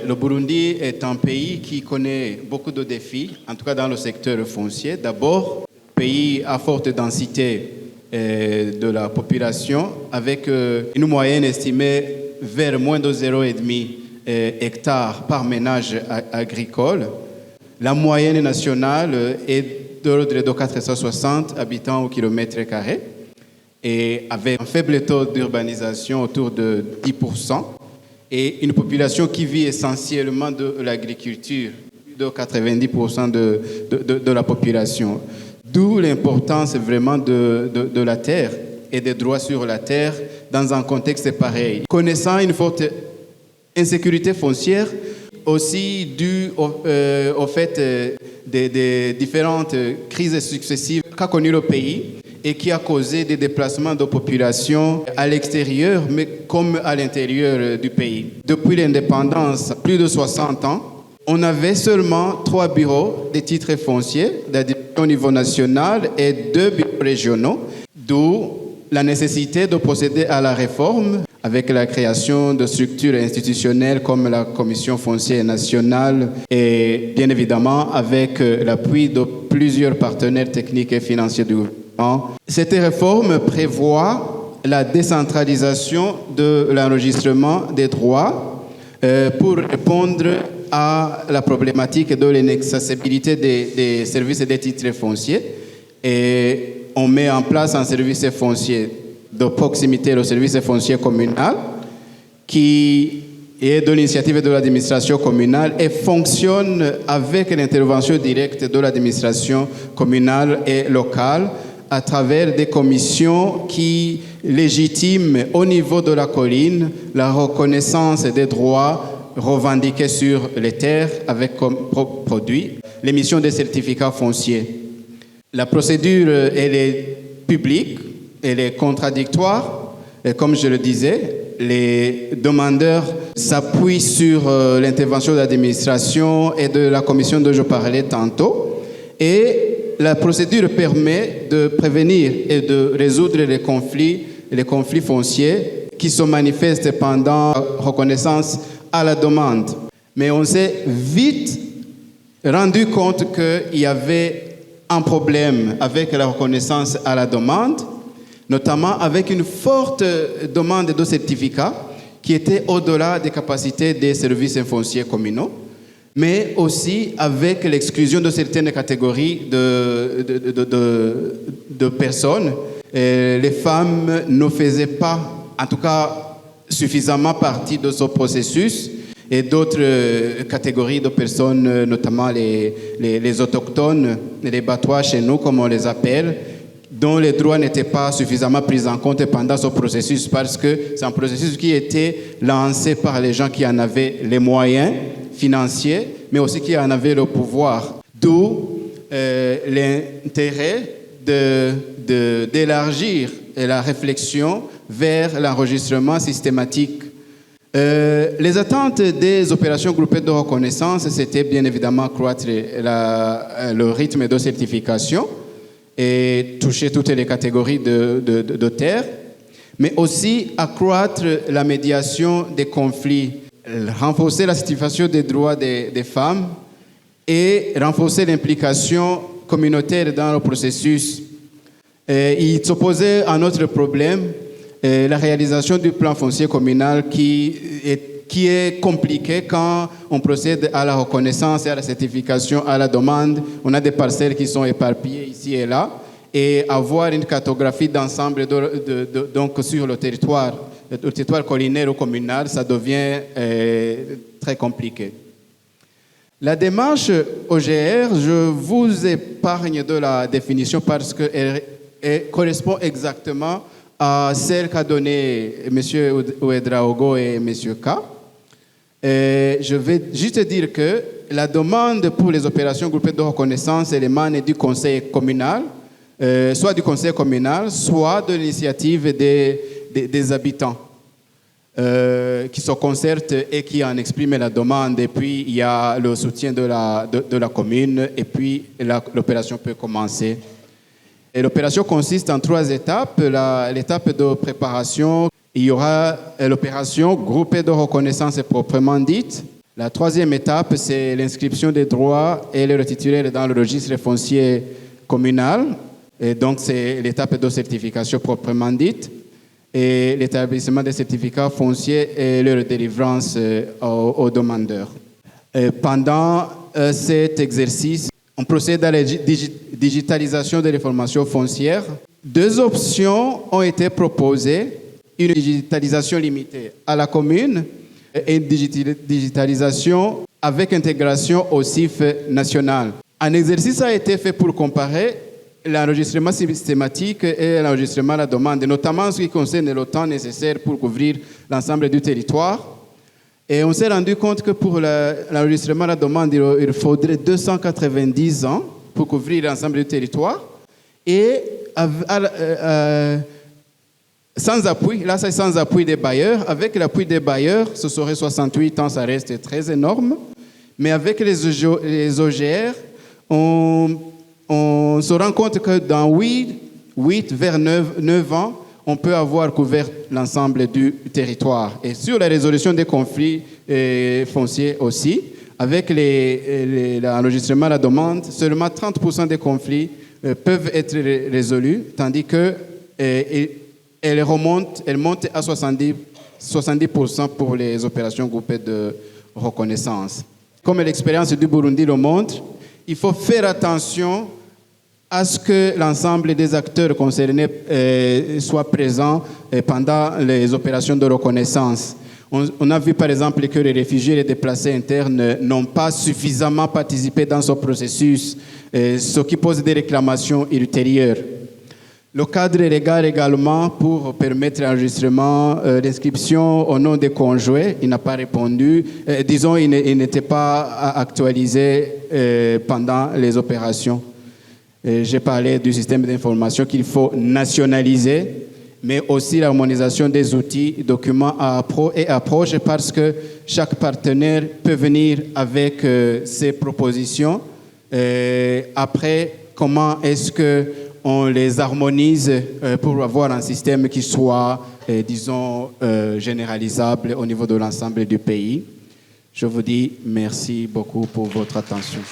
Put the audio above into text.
Le Burundi est un pays qui connaît beaucoup de défis, en tout cas dans le secteur foncier. D'abord, pays à forte densité de la population, avec une moyenne estimée vers moins de 0,5 hectares par ménage agricole. La moyenne nationale est de l'ordre de 460 habitants au kilomètre carré et avec un faible taux d'urbanisation autour de 10%. Et une population qui vit essentiellement de l'agriculture, de 90% de la population. D'où l'importance vraiment de la terre et des droits sur la terre dans un contexte pareil. Connaissant une forte insécurité foncière, aussi due au fait des différentes crises successives qu'a connues le pays, et qui a causé des déplacements de population à l'extérieur, mais comme à l'intérieur du pays. Depuis l'indépendance, plus de 60 ans, on avait seulement 3 bureaux de titres fonciers au niveau national et 2 bureaux régionaux, d'où la nécessité de procéder à la réforme avec la création de structures institutionnelles comme la Commission foncière nationale et bien évidemment avec l'appui de plusieurs partenaires techniques et financiers du gouvernement. Cette réforme prévoit la décentralisation de l'enregistrement des droits pour répondre à la problématique de l'inaccessibilité des services et des titres fonciers. Et on met en place un service foncier de proximité, le service foncier communal, qui est de l'initiative de l'administration communale et fonctionne avec l'intervention directe de l'administration communale et locale à travers des commissions qui légitiment au niveau de la colline la reconnaissance des droits revendiqués sur les terres avec comme produit l'émission des certificats fonciers. La procédure, elle est publique, elle est contradictoire, et comme je le disais, les demandeurs s'appuient sur l'intervention de l'administration et de la commission dont je parlais tantôt, et la procédure permet de prévenir et de résoudre les conflits fonciers qui se manifestent pendant la reconnaissance à la demande. Mais on s'est vite rendu compte qu'il y avait un problème avec la reconnaissance à la demande, notamment avec une forte demande de certificats qui était au-delà des capacités des services fonciers communaux, mais aussi avec l'exclusion de certaines catégories de personnes. Les femmes ne faisaient pas, en tout cas, suffisamment partie de ce processus, et d'autres catégories de personnes, notamment les autochtones, les Batois chez nous, comme on les appelle, dont les droits n'étaient pas suffisamment pris en compte pendant ce processus, parce que c'est un processus qui était lancé par les gens qui en avaient les moyens financiers, mais aussi qui en avaient le pouvoir. D'où l'intérêt d'élargir la réflexion vers l'enregistrement systématique. Les attentes des opérations groupées de reconnaissance, c'était bien évidemment accroître le rythme de certification et toucher toutes les catégories de terres, mais aussi accroître la médiation des conflits, renforcer la situation des droits des femmes et renforcer l'implication communautaire dans le processus. Il s'opposait à un autre problème, la réalisation du plan foncier communal qui est compliqué quand on procède à la reconnaissance et à la certification à la demande. On a des parcelles qui sont éparpillées ici et là, et avoir une cartographie d'ensemble donc sur le territoire collinaire ou communal, ça devient très compliqué. La démarche OGR, je vous épargne de la définition parce qu'elle correspond exactement à celle qu'a donnée M. Ouedraogo et M. K. Je vais juste dire que la demande pour les opérations groupées de reconnaissance émane du conseil communal, soit du conseil communal, soit de l'initiative des habitants qui se concertent et qui en expriment la demande. Et puis, il y a le soutien de la commune et puis l'opération peut commencer. Et l'opération consiste en 3 étapes. L'étape de préparation, il y aura l'opération groupée de reconnaissance proprement dite. La 3e étape, c'est l'inscription des droits et le titulaire dans le registre foncier communal. Et donc, c'est l'étape de certification proprement dite. Et l'établissement des certificats fonciers et leur délivrance aux demandeurs. Pendant cet exercice, on procède à la digitalisation de l'information foncière. 2 options ont été proposées. Une digitalisation limitée à la commune et une digitalisation avec intégration au CIF national. Un exercice a été fait pour comparer l'enregistrement systématique et l'enregistrement à la demande, notamment en ce qui concerne le temps nécessaire pour couvrir l'ensemble du territoire. Et on s'est rendu compte que pour l'enregistrement à la demande, il faudrait 290 ans pour couvrir l'ensemble du territoire. Et sans appui, là c'est sans appui des bailleurs. Avec l'appui des bailleurs, ce serait 68 ans, ça reste très énorme. Mais avec les OGR, on se rend compte que dans 8 vers 9 ans, on peut avoir couvert l'ensemble du territoire. Et sur la résolution des conflits fonciers aussi, avec l'enregistrement à la demande, seulement 30% des conflits peuvent être résolus, tandis qu'elle monte à 70% pour les opérations groupées de reconnaissance. Comme l'expérience du Burundi le montre, il faut faire attention à ce que l'ensemble des acteurs concernés soient présents pendant les opérations de reconnaissance. On a vu par exemple que les réfugiés et les déplacés internes n'ont pas suffisamment participé dans ce processus, ce qui pose des réclamations ultérieures. Le cadre légal également pour permettre l'enregistrement d'inscription au nom des conjoints, il n'a pas répondu. Disons, il n'était pas actualisé pendant les opérations. J'ai parlé du système d'information qu'il faut nationaliser, mais aussi l'harmonisation des outils, documents et approches, parce que chaque partenaire peut venir avec ses propositions. Après, comment est-ce qu'on les harmonise pour avoir un système qui soit, disons, généralisable au niveau de l'ensemble du pays. Je vous dis merci beaucoup pour votre attention.